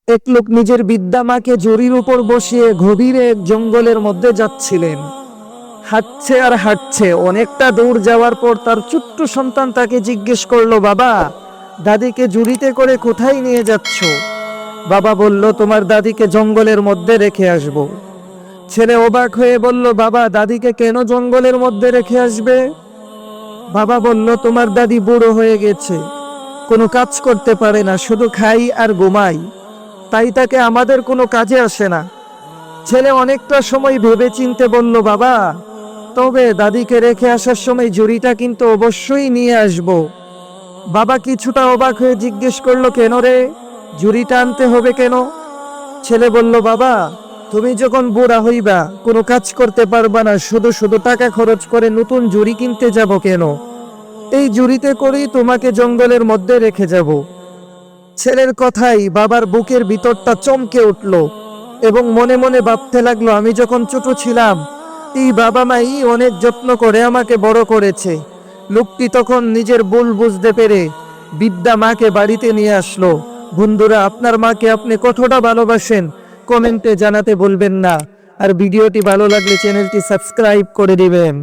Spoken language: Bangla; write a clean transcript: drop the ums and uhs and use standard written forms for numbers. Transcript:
এক লোক নিজের বিদ্যা মাকে জরির উপর বসিয়ে গভীর এক জঙ্গলের মধ্যে যাচ্ছিলেন। হাঁটছে আর হাঁটছে, অনেকটা দূর যাওয়ার পর তার ছোট্ট সন্তান তাকে জিজ্ঞেস করলো, বাবা, দাদিকে জুড়িতে করে কোথায় নিয়ে যাচ্ছ? বাবা বলল, তোমার দাদিকে জঙ্গলের মধ্যে রেখে আসব। ছেলে অবাক হয়ে বলল, বাবা, দাদিকে কেন জঙ্গলের মধ্যে রেখে আসবে? বাবা বলল, তোমার দাদি বুড়ো হয়ে গেছে, কোনো কাজ করতে পারে না, শুধু খাই আর ঘুমাই, তাই তাকে আমাদের কোনো কাজে আসে না। ছেলে অনেকটা সময় ভেবে চিনতে বলল, বাবা, তবে দাদিকে রেখে আসার সময় ঝুড়িটা কিন্তু অবশ্যই নিয়ে আসব। বাবা কিছুটা অবাক হয়ে জিজ্ঞেস করলো, কেন রে, ঝুড়িটা আনতে হবে কেন? ছেলে বলল, বাবা, তুমি যখন বুড়া হইবা, কোনো কাজ করতে পারবা না, শুধু শুধু টাকা খরচ করে নতুন ঝুড়ি কিনতে যাব কেন? এই ঝুড়িতে করেই তোমাকে জঙ্গলের মধ্যে রেখে যাব। ছেলের কথাই বাবার বুকের ভিতরটা চমকে উঠল এবং মনে মনে ভাবতে লাগলো, আমি যখন ছোট ছিলাম, এই বাবা মাই অনেক যত্ন করে আমাকে বড় করেছে। লোকটি তখন নিজের ভুল বুঝতে পেরে বিদ্যা মাকে বাড়িতে নিয়ে আসলো। বন্ধুরা, আপনার মাকে আপনি কতটা ভালোবাসেন কমেন্টে জানাতে ভুলবেন না। আর ভিডিওটি ভালো লাগলে চ্যানেলটি সাবস্ক্রাইব করে দিবেন।